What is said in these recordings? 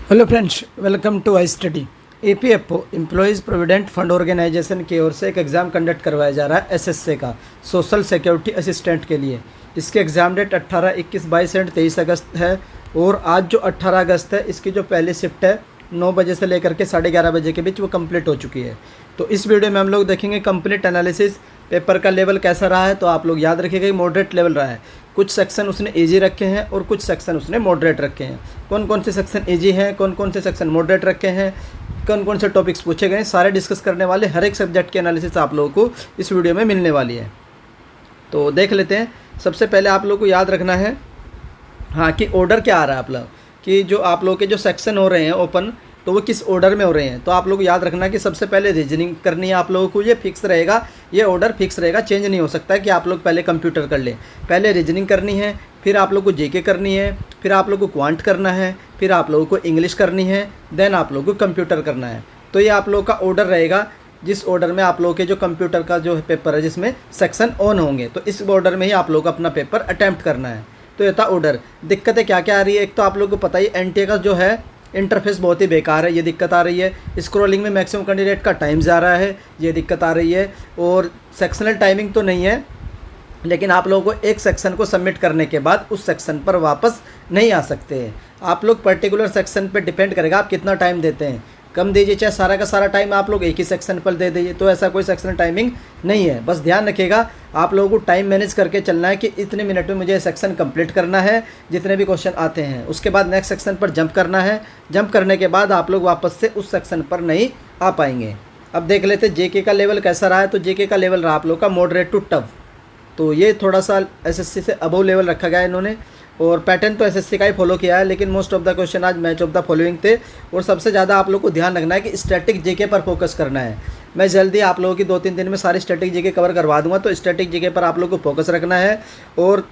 Hello friends, welcome to I study. EPFO Employees Provident Fund Organisation की ओर से एक एग्ज़ाम कंडक्ट करवाया जा रहा है एसएससी का, सोशल सिक्योरिटी असिस्टेंट के लिए। इसके एग्ज़ाम डेट 18, 21, 22 एंड 23 अगस्त है। और आज जो 18 अगस्त है, इसकी जो पहली शिफ्ट है 9 बजे से लेकर के 11:30 बजे के बीच वो कंप्लीट हो चुकी है। तो इस वीडियो में हम लोग देखेंगे कंप्लीट एनालिसिस, पेपर का लेवल कैसा रहा है। तो आप लोग याद रखिएगा मॉडरेट लेवल रहा है। कुछ सेक्शन उसने इजी रखे हैं और कुछ सेक्शन उसने मॉडरेट रखे हैं। कौन कौन से सेक्शन इजी हैं, कौन कौन से सेक्शन मॉडरेट रखे हैं, कौन कौन से टॉपिक्स पूछे गए हैं, सारे डिस्कस करने वाले। हर एक सब्जेक्ट की एनालिसिस आप लोगों को इस वीडियो में मिलने वाली है। तो देख लेते हैं। सबसे पहले आप लोगों को याद रखना है कि ऑर्डर क्या आ रहा है आप लोग, कि जो आप लोग के जो सेक्शन हो रहे हैं ओपन, तो वो किस ऑर्डर में हो रहे हैं। तो आप लोग याद रखना कि सबसे पहले रीजनिंग करनी है आप लोगों को। ये फिक्स रहेगा, ये ऑर्डर फिक्स रहेगा, चेंज नहीं हो सकता है कि आप लोग पहले कंप्यूटर कर लें। पहले रीजनिंग करनी है, फिर आप लोग को जीके करनी है, फिर आप लोग को क्वांट करना है, फिर आप लोगों को इंग्लिश करनी है, देन आप लोग को कंप्यूटर करना है। तो ये आप लोग का ऑर्डर रहेगा, जिस ऑर्डर में आप लोगों के जो कंप्यूटर का जो पेपर है जिसमें सेक्शन ऑन होंगे, तो इस ऑर्डर में ही आप लोग को अपना पेपर अटैम्प्ट करना है। तो ये था ऑर्डर। दिक्कतें क्या क्या आ रही है, एक तो आप लोग को पता ही एनटीए का जो है इंटरफेस बहुत ही बेकार है, ये दिक्कत आ रही है। स्क्रॉलिंग में मैक्सिमम कैंडिडेट का टाइम जा रहा है, ये दिक्कत आ रही है। और सेक्शनल टाइमिंग तो नहीं है, लेकिन आप लोगों को एक सेक्शन को सबमिट करने के बाद उस सेक्शन पर वापस नहीं आ सकते हैं। आप लोग पर्टिकुलर सेक्शन पर डिपेंड करेगा आप कितना टाइम देते हैं। कम दीजिए, चाहे सारा का सारा टाइम आप लोग एक ही सेक्शन पर दे दीजिए, तो ऐसा कोई सेक्शन टाइमिंग नहीं है। बस ध्यान रखिएगा आप लोगों को टाइम मैनेज करके चलना है कि इतने मिनट में मुझे सेक्शन कंप्लीट करना है, जितने भी क्वेश्चन आते हैं। उसके बाद नेक्स्ट सेक्शन पर जंप करना है। जंप करने के बाद आप लोग वापस से उस सेक्शन पर नहीं आ पाएंगे। अब देख लेते जेके का लेवल कैसा रहा है। तो जेके का लेवल रहा आप लोग का मॉडरेट टू टफ। तो ये थोड़ा सा एसएससी से अबव लेवल रखा गया है इन्होंने। और पैटर्न तो एसएससी का ही फॉलो किया है, लेकिन मोस्ट ऑफ द क्वेश्चन आज मैच ऑफ द फॉलोइंग थे। और सबसे ज़्यादा आप लोग को ध्यान रखना है कि स्टैटिक जीके पर फोकस करना है। मैं जल्दी आप लोगों की 2-3 दिन में सारी स्टैटिक जीके कवर करवा दूंगा, तो स्टैटिक जीके पर आप लोग को फोकस रखना है। और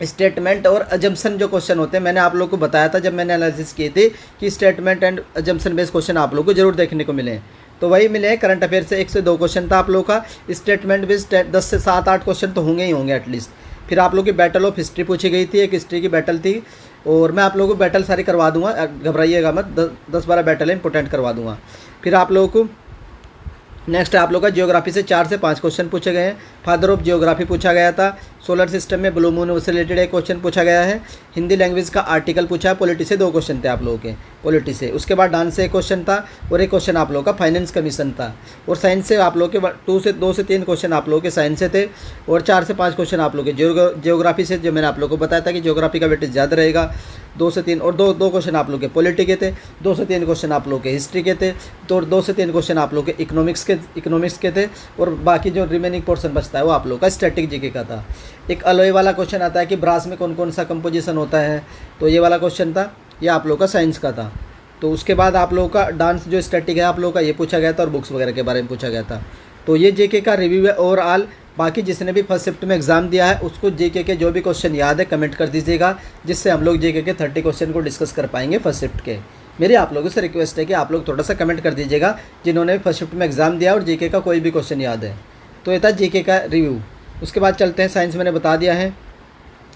स्टेटमेंट और अजम्पशन जो क्वेश्चन होते हैं, मैंने आप लोग को बताया था जब मैंने एनालिसिस की थी कि statement and assumption based question आप लोग को जरूर देखने को मिले। तो वही मिले। करंट अफेयर से 1 से 2 क्वेश्चन था आप लोग का। स्टेटमेंट बेस्ड 10 से 7-8 क्वेश्चन तो होंगे ही होंगे एटलीस्ट। फिर आप लोग की बैटल ऑफ हिस्ट्री पूछी गई थी, एक हिस्ट्री की बैटल थी। और मैं आप लोगों को बैटल सारी करवा दूंगा, घबराइएगा मत। 10-12 बैटल है इंपॉर्टेंट करवा दूंगा। फिर आप लोगों को नेक्स्ट आप लोग का जियोग्राफी से 4 से 5 क्वेश्चन पूछे गए हैं। फादर ऑफ जियोग्राफी पूछा गया था। सोलर सिस्टम में ब्लू मून से रिलेटेड एक क्वेश्चन पूछा गया है। हिंदी लैंग्वेज का आर्टिकल पूछा है। पॉलिटी से 2 क्वेश्चन थे आप लोगों के, पॉलिटी से। उसके बाद डांस से 1 क्वेश्चन था और एक क्वेश्चन आप लोगों का फाइनेंस कमीशन था। और साइंस से आप लोग के 2 से 3 क्वेश्चन आप लोगों के साइंस से थे। और 4 से 5 क्वेश्चन आप लोग के जियोग्राफी से, जो मैंने आप लोग को बताया था कि जियोग्राफी का वेटेज ज़्यादा रहेगा। 2 से 3 और 2 क्वेश्चन आप लोग के पॉलिटी के थे। 2 से 3 क्वेश्चन आप लोग के हिस्ट्री के थे। तो 2 से 3 क्वेश्चन आप लोग के इकोनॉमिक्स के थे। और बाकी जो रिमेनिंग पोर्शन बचता है वो आप लोग का स्टैटिक जीके का था। एक अलॉय वाला क्वेश्चन आता है कि ब्रास में कौन कौन सा कंपोजिशन होता है, तो ये वाला क्वेश्चन था। ये आप लोग का साइंस का था। तो उसके बाद आप लोगों का डांस जो स्टैटिक है आप लोग का ये पूछा गया था और बुक्स वगैरह के बारे में पूछा गया था। तो ये जेके का रिव्यू है ओवरऑल। बाकी जिसने भी फर्स्ट शिफ्ट में एग्जाम दिया है उसको जेके के जो भी क्वेश्चन याद है कमेंट कर दीजिएगा, जिससे हम लोग जेके के 30 क्वेश्चन को डिस्कस कर पाएंगे फर्स्ट शिफ्ट के। मेरी आप लोगों से रिक्वेस्ट है कि आप लोग थोड़ा सा कमेंट कर दीजिएगा जिन्होंने फर्स्ट शिफ्ट में एग्जाम दिया और जेके का कोई भी क्वेश्चन याद है। तो ये था जेके का रिव्यू। उसके बाद चलते हैं, साइंस मैंने बता दिया है।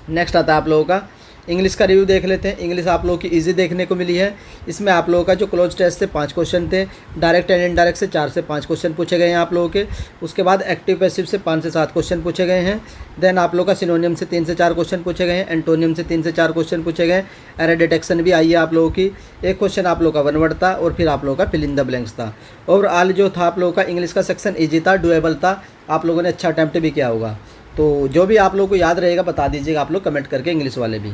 नेक्स्ट आता है आप लोगों का इंग्लिश का रिव्यू देख लेते हैं। इंग्लिश आप लोगों की इजी देखने को मिली है। इसमें आप लोगों का जो क्लोज टेस्ट से 5 क्वेश्चन थे, डायरेक्ट एंड इनडायरेक्ट से 4 से 5 क्वेश्चन पूछे गए हैं आप लोगों के। उसके बाद एक्टिव पैसिव से 5 से 7 क्वेश्चन पूछे गए हैं। देन आप लोगों का सिनोनियम से 3 से 4 क्वेश्चन पूछे गए हैं। एंटोनियम से 3 से 4 क्वेश्चन पूछे गए। एरर डिटेक्शन भी आई है आप लोगों की। एक क्वेश्चन आप लोगों का 1 वर्ड था और फिर आप लोगों का फिल इन द ब्लैंक्स था। ओवरऑल जो था आप लोगों का इंग्लिश का सेक्शन ईजी था, डुएबल था। आप लोगों ने अच्छा अटैम्प्ट भी किया होगा। तो जो भी आप लोगों को याद रहेगा बता दीजिएगा आप लोग कमेंट करके, इंग्लिश वाले भी।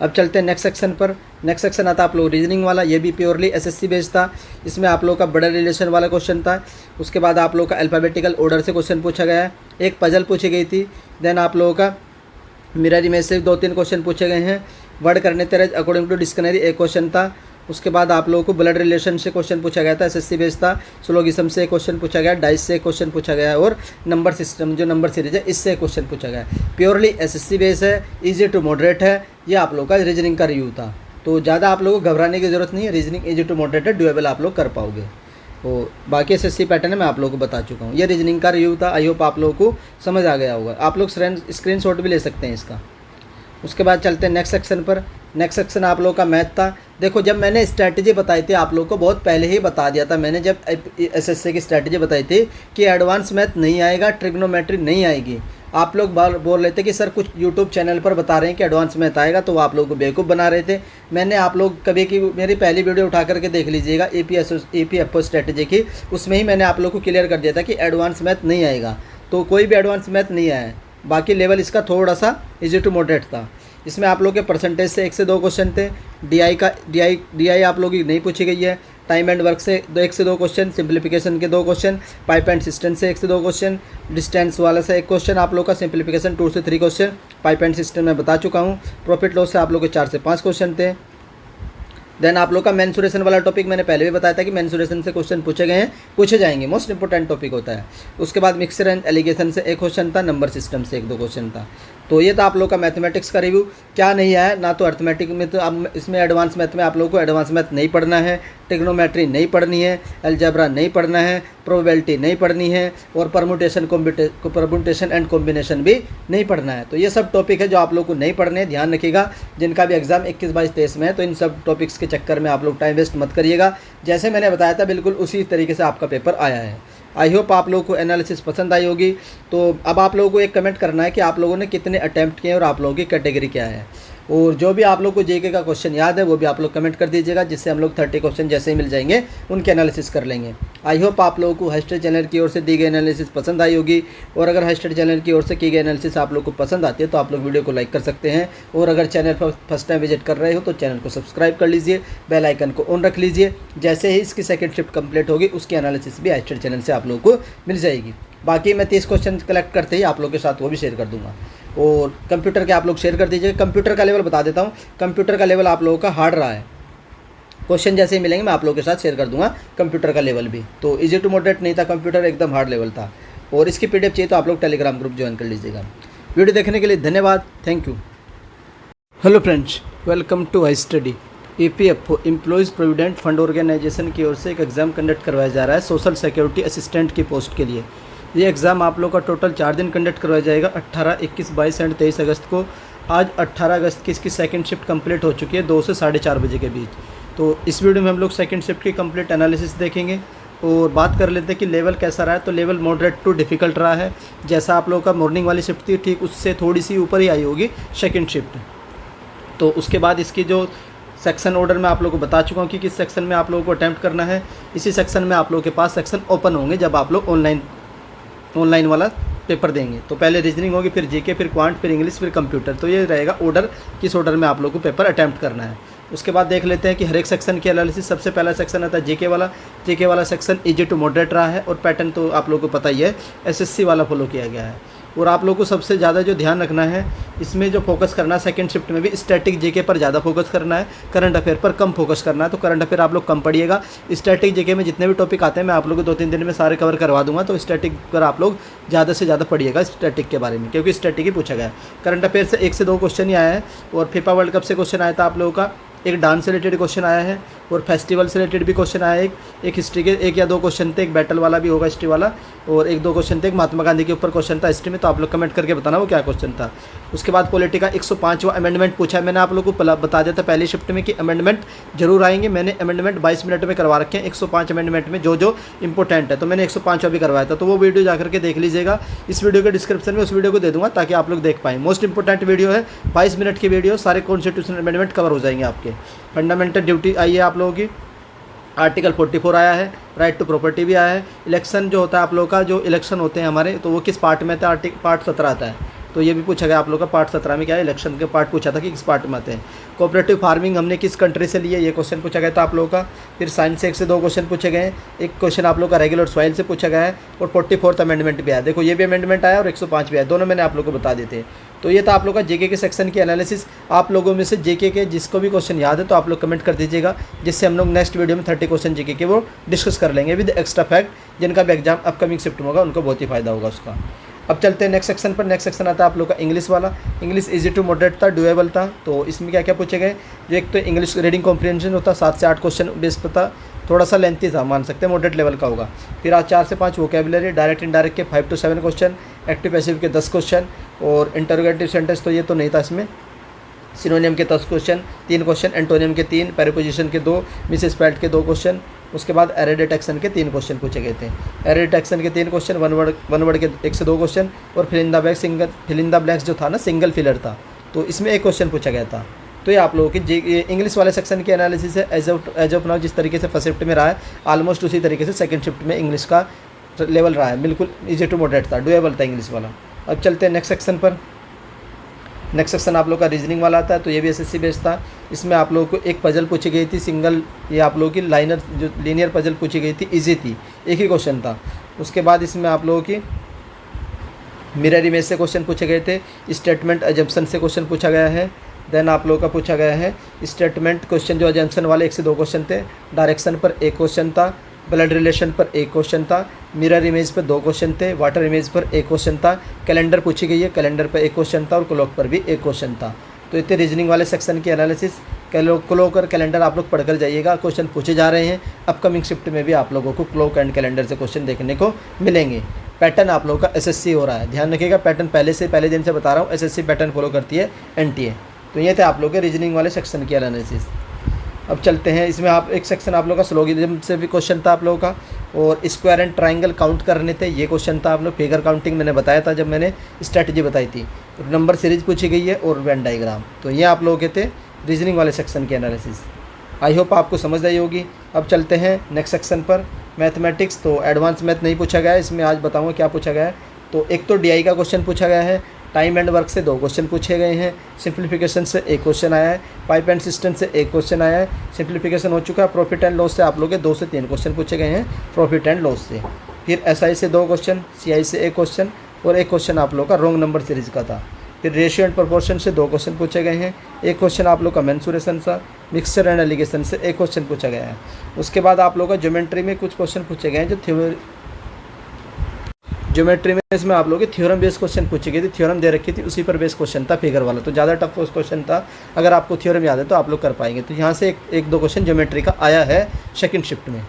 अब चलते हैं नेक्स्ट सेक्शन पर। नेक्स्ट सेक्शन आता है आप लोग रीजनिंग वाला। ये भी प्योरली एसएससी बेस्ड था। इसमें आप लोग का बड़ा रिलेशन वाला क्वेश्चन था। उसके बाद आप लोग का अल्फ़ाबेटिकल ऑर्डर से क्वेश्चन पूछा गया है। एक पजल पूछी गई थी। देन आप लोगों का मिरर इमेज से 2-3 क्वेश्चन पूछे गए हैं। वर्ड करने तेरे अकॉर्डिंग टू डिक्शनरी एक क्वेश्चन था। उसके बाद आप लोगों को ब्लड रिलेशन से क्वेश्चन पूछा गया था, एसएससी बेस्ड था। स्लोगिज्म से क्वेश्चन पूछा गया, डाइस से क्वेश्चन पूछा गया और नंबर सिस्टम जो नंबर सीरीज है इससे क्वेश्चन पूछा गया। प्योरली एसएससी बेस्ड है, इजी टू मॉडरेट है। ये आप लोगों का रीजनिंग का रिव्यू था। तो ज़्यादा आप लोगों को घबराने की ज़रूरत नहीं है। रीजनिंग इजी टू मॉडरेट है, डुएबल आप लोग कर पाओगे। तो बाकी एसएससी पैटर्न है मैं आप लोगों को बता चुका हूँ। ये रीजनिंग का रिव्यू था। आई होप आप लोगों को समझ आ गया होगा। आप लोग स्क्रीनशॉट भी ले सकते हैं इसका। उसके बाद चलते हैं नेक्स्ट सेक्शन पर। नेक्स्ट सेक्शन आप लोगों का मैथ था। देखो जब मैंने स्ट्रैटेजी बताई थी आप लोगों को बहुत पहले ही बता दिया था मैंने, जब एसएससी की स्ट्रैटेजी बताई थी कि एडवांस मैथ नहीं आएगा, ट्रिग्नोमेट्री नहीं आएगी। आप लोग बोल रहे थे कि सर कुछ यूट्यूब चैनल पर बता रहे हैं कि एडवांस मैथ आएगा, तो वो आप लोगों को बेवकूफ़ बना रहे थे। मैंने आप लोग कभी की मेरी पहली वीडियो उठा करके देख लीजिएगा EPFO स्ट्रैटेजी की, उसमें ही मैंने आप लोग को क्लियर कर दिया था कि एडवांस मैथ नहीं आएगा। तो कोई भी एडवांस मैथ नहीं आया है, बाकी लेवल इसका थोड़ा सा इजी टू मॉडरेट था। इसमें आप लोग के परसेंटेज से 1 से 2 क्वेश्चन थे, DI आप लोगों की नहीं पूछी गई है। टाइम एंड वर्क से 1 से 2 क्वेश्चन, सिंप्लीफिकेशन के 2 क्वेश्चन, पाइप एंड सिस्टम से 1 से 2 क्वेश्चन, डिस्टेंस वाला से 1 क्वेश्चन आप लोग का, सिंप्लीफिकेशन 2 से 3 क्वेश्चन, पाइप एंड सिस्टम में बता चुका हूँ। प्रॉफिट लॉस से आप लोग के 4 से 5 क्वेश्चन थे। देन आप लोग का मेंसुरेशन वाला टॉपिक मैंने पहले भी बताया था कि मेंसुरेशन से क्वेश्चन पूछे गए हैं, पूछे जाएंगे, मोस्ट इंपॉर्टेंट टॉपिक होता है। उसके बाद मिक्सर एंड एलिगेशन से 1 क्वेश्चन था, नंबर सिस्टम से 1-2 क्वेश्चन था। तो ये था आप लोग का मैथमेटिक्स का रिव्यू। क्या नहीं आया ना, तो अर्थमेटिक में, तो अब इसमें एडवांस मैथ में आप लोगों को एडवांस मैथ नहीं पढ़ना है, ट्रिग्नोमेट्री नहीं पढ़नी है, अलजेब्रा नहीं पढ़ना है, प्रोबेबिलिटी नहीं पढ़नी है, और परमुटेशन एंड कॉम्बिनेशन भी नहीं पढ़ना है। तो ये सब टॉपिक है जो आप लोग को नहीं पढ़ने, ध्यान रखिएगा। जिनका भी एग्जाम 21, 22, 23 में है, तो इन सब टॉपिक्स के चक्कर में आप लोग टाइम वेस्ट मत करिएगा। जैसे मैंने बताया था बिल्कुल उसी तरीके से आपका पेपर आया है। आई होप आप लोगों को एनालिसिस पसंद आई होगी। तो अब आप लोगों को एक कमेंट करना है कि आप लोगों ने कितने अटैम्प्ट किए और आप लोगों की कैटेगरी क्या है, और जो भी आप लोग को जीके का क्वेश्चन याद है वो भी आप लोग कमेंट कर दीजिएगा, जिससे हम लोग 30 क्वेश्चन जैसे ही मिल जाएंगे उनके एनालिसिस कर लेंगे। आई होप आप लोगों को हाईस्टडी चैनल की ओर से दी गई एनालिसिस पसंद आई होगी, और अगर हाईस्टडी चैनल की ओर से की गई एनालिसिस आप लोग को पसंद आती है तो आप लोग वीडियो को लाइक कर सकते हैं, और अगर चैनल पर फर्स्ट टाइम विजिट कर रहे हो तो चैनल को सब्सक्राइब कर लीजिए, बेल आइकन को ऑन रख लीजिए। जैसे ही इसकी सेकंड शिफ्ट कंप्लीट होगी उसकी एनालिसिस भी हाईस्टडी चैनल से आप लोगों को मिल जाएगी। बाकी मैं 30 क्वेश्चन कलेक्ट करते ही आप लोगों के साथ वो भी शेयर कर दूंगा, और कंप्यूटर के आप लोग शेयर कर दीजिए। कंप्यूटर का लेवल बता देता हूँ, कंप्यूटर का लेवल आप लोगों का हार्ड रहा है। क्वेश्चन जैसे ही मिलेंगे मैं आप लोगों के साथ शेयर कर दूंगा कंप्यूटर का लेवल भी। तो इजी टू मॉडरेट नहीं था कंप्यूटर, एकदम हार्ड लेवल था। और इसकी PDF चाहिए तो आप लोग टेलीग्राम ग्रुप ज्वाइन कर लीजिएगा। वीडियो देखने के लिए धन्यवाद, thank you. Hello friends, welcome to I study. EPFO Employees Provident Fund Organisation की ओर से एक एग्ज़ाम कंडक्ट करवाया जा रहा है सोशल सिक्योरिटी असिस्टेंट की पोस्ट के लिए। ये एग्ज़ाम आप लोग का टोटल 4 दिन कंडक्ट करवाया जाएगा, 18, 21, 22 एंड 23 अगस्त को। आज 18 अगस्त की इसकी सेकंड शिफ्ट कंप्लीट हो चुकी है 2 से 4:30 बजे के बीच। तो इस वीडियो में हम लोग सेकंड शिफ्ट की कंप्लीट एनालिसिस देखेंगे और बात कर लेते हैं कि लेवल कैसा रहा है। तो लेवल मॉडरेट टू डिफ़िकल्ट रहा है, जैसा आप लोगों का मॉर्निंग वाली शिफ्ट थी ठीक उससे थोड़ी सी ऊपर ही आई होगी सेकेंड शिफ्ट। तो उसके बाद इसकी जो सेक्शन ऑर्डर में आप लोगों को बता चुका हूँ कि किस सेक्शन में आप लोगों को अटैम्प्ट करना है। इसी सेक्शन में आप लोगों के पास सेक्शन ओपन होंगे जब आप लोग ऑनलाइन वाला पेपर देंगे। तो पहले रीजनिंग होगी, फिर जीके, फिर क्वांट, फिर इंग्लिश, फिर कंप्यूटर। तो ये रहेगा ऑर्डर, किस ऑर्डर में आप लोग को पेपर अटैम्प्ट करना है। उसके बाद देख लेते हैं कि हर एक सेक्शन की एनालिसिस। सबसे पहला सेक्शन आता है जीके वाला। जीके वाला सेक्शन इजी टू मॉडरेट रहा है, और पैटर्न तो आप लोगों को पता ही है, एसएससी वाला फॉलो किया गया है। और आप लोग को सबसे ज़्यादा जो ध्यान रखना है, इसमें जो फोकस करना है सेकंड शिफ्ट में भी स्टैटिक जीके पर ज़्यादा फोकस करना है, करंट अफेयर पर कम फोकस करना है। तो करंट अफेयर आप लोग कम पढ़िएगा। स्टैटिक जीके में जितने भी टॉपिक आते हैं मैं आप लोगों को 2-3 दिन में सारे कवर करवा दूंगा। तो स्टैटिक पर आप लोग ज़्यादा से ज़्यादा पढ़िएगा स्टैटिक के बारे में, क्योंकि स्टैटिक ही पूछा गया है। करंट अफेयर से 1 से 2 क्वेश्चन ही आया है, और फीफा वर्ल्ड कप से क्वेश्चन आया था आप लोगों का, एक डांस से रिलेटेड क्वेश्चन आया है, और फेस्टिवल से रिलेटेड भी क्वेश्चन आया है। एक हिस्ट्री के 1 या 2 क्वेश्चन थे, एक बैटल वाला भी होगा हिस्ट्री वाला, और 1-2 क्वेश्चन थे, एक महात्मा गांधी के ऊपर क्वेश्चन था हिस्ट्री में। तो आप लोग कमेंट करके बताना वो क्या क्वेश्चन था। उसके बाद पॉलिटी का 105वां अमेंडमेंट पूछा है। मैंने आप लोगों को बता दिया था पहली शिफ्ट में कि अमेंडमेंट जरूर आएंगे। मैंने अमेंडमेंट 22 मिनट में करवा रखे हैं 105 अमेंडमेंट में, जो जो इंपॉर्टेंट है। तो मैंने 105वां भी करवाया था, तो वो वीडियो जाकर के देख लीजिएगा। इस वीडियो के डिस्क्रिप्शन में उस वीडियो को दे दूंगा ताकि आप लोग देख पाएँ। मोस्ट इंपॉर्टेंट वीडियो है, 22 मिनट की वीडियो, सारे कॉन्स्टिट्यूशनल अमेंडमेंट कवर हो जाएंगे आपके। फंडामेंटल ड्यूटी आई है आप लोगों की, आर्टिकल 44 आया है, राइट टू प्रॉपर्टी भी आया है। इलेक्शन जो होता है आप लोगों का, जो इलेक्शन होते हैं हमारे, तो वो किस पार्ट में था, पार्ट 17 आता है। तो ये भी पूछा गया आप लोगों का, पार्ट 17 में क्या है, इलेक्शन के पार्ट पूछा था कि किस पार्ट में आते हैं। कोऑपरेटिव फार्मिंग हमने किस कंट्री से लिए, ये क्वेश्चन पूछा गया था आप लोगों का। फिर साइंस से 1 से 2 क्वेश्चन पूछे गए हैं, एक क्वेश्चन आप लोगों का रेगुलर सॉइल से पूछा गया है, और 44th अमेंडमेंट भी आया। देखो ये भी अमेंडमेंट आया और 105 भी आया, दोनों मैंने आप लोगों को बता देते हैं। तो ये था आप लोग का जेके के सेक्शन की एनालिसिस। आप लोगों में से जेके के जिसको भी क्वेश्चन याद है तो आप लोग कमेंट कर दीजिएगा, जिससे हम लोग नेक्स्ट वीडियो में 30 क्वेश्चन जेके के वो डिस्कस कर लेंगे विद एक्स्ट्रा फैक्ट। जिनका भी एग्जाम अपकमिंग शिफ्ट में होगा उनको बहुत ही फायदा होगा उसका। अब चलते हैं नेक्स्ट सेक्शन पर। नेक्स्ट सेक्शन आता है आप लोग का इंग्लिश वाला। इंग्लिश इजी टू मॉडरेट था, डुएबल था। तो इसमें क्या क्या पूछे गए, जो एक तो इंग्लिश रीडिंग कॉम्प्रिहेंशन होता, 7 से 8 क्वेश्चन बेस पर था, थोड़ा सा लेंथी था, मान सकते हैं मॉडरेट लेवल का होगा। फिर आज 4 से 5 वोकेबुलरी, डायरेक्ट इनडायरेक्ट के 5 से 7 क्वेश्चन, एक्टिव पैसिव के 10 क्वेश्चन, और इंटरोगेटिव सेंटेंस तो ये तो नहीं था इसमें, सिनोनियम के 10 क्वेश्चन, 3 क्वेश्चन, एंटोनियम के 3, प्रीपोजिशन के 2, मिसस्पेल्ड के 2 क्वेश्चन। उसके बाद एरर डिटेक्शन के 3 क्वेश्चन पूछे गए थे। एरर डिटेक्शन के 3 क्वेश्चन, वन वर्ड के 1 से 2 क्वेश्चन, और फिल इन द ब्लैंक्स जो था ना सिंगल फिलर था, तो इसमें 1 क्वेश्चन पूछा गया था। तो ये आप लोगों की इंग्लिश वाले सेक्शन की एनालिसिस है। एज ऑफ नाउ जिस तरीके से फर्स्ट शिफ्ट में रहा है, ऑलमोस्ट उसी तरीके से सेकंड शिफ्ट में इंग्लिश का लेवल रहा है। बिल्कुल इजी टू मॉडरेट था, डुएबल था इंग्लिश वाला। अब चलते हैं नेक्स्ट सेक्शन पर। नेक्स्ट सेक्शन आप लोग का रीजनिंग वाला आता है, तो ये भी एसएससी बेस्ड था। इसमें आप लोगों को एक पजल पूछी गई थी सिंगल, ये आप लोगों की लाइनर जो लीनियर पजल पूछी गई थी, इजी थी, एक ही क्वेश्चन था। उसके बाद इसमें आप लोगों की मिरर इमेज से क्वेश्चन पूछे गए थे, स्टेटमेंट अजम्पशन से क्वेश्चन पूछा गया है। देन आप लोगों का पूछा गया है स्टेटमेंट क्वेश्चन जो अजम्पशन वाले 1 से 2 क्वेश्चन थे, डायरेक्शन पर 1 क्वेश्चन था, ब्लड रिलेशन पर 1 क्वेश्चन था, मिरर इमेज पर 2 क्वेश्चन थे, वाटर इमेज पर 1 क्वेश्चन था, कैलेंडर पूछी गई है, कैलेंडर पर 1 क्वेश्चन था, और क्लॉक पर भी 1 क्वेश्चन था। तो इतने रीजनिंग वाले सेक्शन की एनालिसिस, क्लॉक और कैलेंडर आप लोग पढ़कर जाइएगा, क्वेश्चन पूछे जा रहे हैं। अपकमिंग शिफ्ट में भी आप लोगों को क्लॉक एंड कैलेंडर से क्वेश्चन देखने को मिलेंगे। पैटर्न आप लोगों का एसएससी हो रहा है, ध्यान रखिएगा। पैटर्न पहले दिन से बता रहा हूँ, एसएससी पैटर्न फॉलो करती है एनटीए। तो ये थे आप लोग के रीजनिंग वाले सेक्शन की एनालिसिस। अब चलते हैं, इसमें आप एक सेक्शन आप लोग का स्लोगिज्म से भी क्वेश्चन था आप लोगों का, और स्क्वायर एंड ट्राइंगल काउंट करने थे, ये क्वेश्चन था। आप लोग फिगर काउंटिंग मैंने बताया था जब मैंने स्ट्रैटेजी बताई थी। नंबर सीरीज पूछी गई है और वेन डायग्राम। तो ये आप लोगों के थे रीजनिंग वाले सेक्शन की एनालिसिस। आई होप आपको समझ आई होगी। अब चलते हैं नेक्स्ट सेक्शन पर, मैथमेटिक्स। तो एडवांस मैथ नहीं पूछा गया है इसमें, आज बताऊँगा क्या पूछा गया है। तो एक तो डीआई का क्वेश्चन पूछा गया है, टाइम एंड वर्क से 2 क्वेश्चन पूछे गए हैं, सिंप्लीफिकेशन से 1 क्वेश्चन आया है, पाइप एंड सिस्टम से 1 क्वेश्चन आया है, सिंप्लीफिकेशन हो चुका है। प्रॉफिट एंड लॉस से आप लोग के 2 से 3 क्वेश्चन पूछे गए हैं, प्रॉफिट एंड लॉस से। फिर एसआई से 2 क्वेश्चन, सीआई से 1 क्वेश्चन, और 1 क्वेश्चन आप लोग का रॉन्ग नंबर सीरीज का था। फिर रेशियो एंड प्रोपोर्शन से 2 क्वेश्चन पूछे गए हैं, 1 क्वेश्चन आप लोग का मेंसुरेशन सा, मिक्सचर एंड एलिगेशन से 1 क्वेश्चन पूछा गया है। उसके बाद आप लोग का ज्योमेट्री में कुछ क्वेश्चन पूछे गए हैं, जो ज्योमेट्री में इसमें आप लोगों के थ्योरम बेस्ड क्वेश्चन पूछी गई थी, थ्योरम दे रखी थी, उसी पर बेस्ड क्वेश्चन था फिगर वाला, तो ज़्यादा टफ क्वेश्चन था। अगर आपको थ्योरम याद है तो आप लोग कर पाएंगे। तो यहाँ से एक 2 क्वेश्चन ज्योमेट्री का आया है सेकंड शिफ्ट में।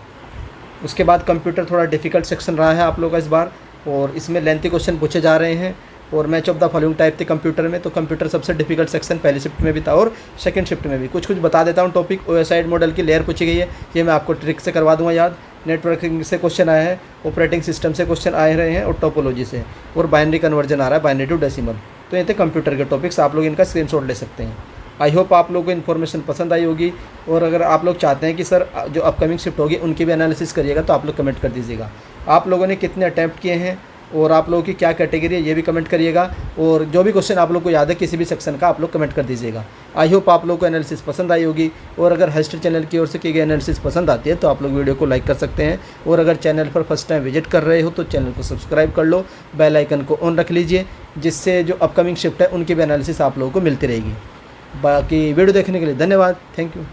उसके बाद कंप्यूटर थोड़ा डिफिकल्ट सेक्शन रहा है आप लोग का इस बार, और इसमें लेंथी क्वेश्चन पूछे जा रहे हैं, और match of the following type थे कंप्यूटर में। तो कंप्यूटर सबसे डिफिकल्ट सेक्शन पहली शिफ्ट में भी था और सेकंड शिफ्ट में भी। कुछ बता देता हूँ टॉपिक। ओएसआइड मॉडल की लेयर पूछी गई है, ये मैं आपको ट्रिक से करवा दूंगा याद। नेटवर्किंग से क्वेश्चन आया है, ऑपरेटिंग सिस्टम से क्वेश्चन आए रहे हैं, और टोपोलॉजी से, और बाइनरी कन्वर्जन आ रहा है, बाइनरी टू डेसिमल। तो ये थे कंप्यूटर के टॉपिक्स, आप लोग इनका स्क्रीनशॉट ले सकते हैं। आई होप आप लोगों को इन्फॉर्मेशन पसंद आई होगी, और अगर आप लोग चाहते हैं कि सर जो अपकमिंग शिफ्ट होगी उनकी भी एनालिसिस करिएगा, तो आप लोग कमेंट कर दीजिएगा। आप लोगों ने कितने अटैम्प्ट किए हैं और आप लोगों की क्या कैटेगरी है, ये भी कमेंट करिएगा। और जो भी क्वेश्चन आप लोग को याद है किसी भी सेक्शन का, आप लोग कमेंट कर दीजिएगा। आई होप आप लोग को एनालिसिस पसंद आई होगी, और अगर हिस्ट्री चैनल की ओर से की गई एनालिसिस पसंद आती है तो आप लोग वीडियो को लाइक कर सकते हैं, और अगर चैनल पर फर्स्ट टाइम विजिट कर रहे हो तो चैनल को सब्सक्राइब कर लो, बेल आइकन को ऑन रख लीजिए, जिससे जो अपकमिंग शिफ्ट है उनकी भी एनालिसिस आप लोगों को मिलती रहेगी। बाकी वीडियो देखने के लिए धन्यवाद, थैंक यू।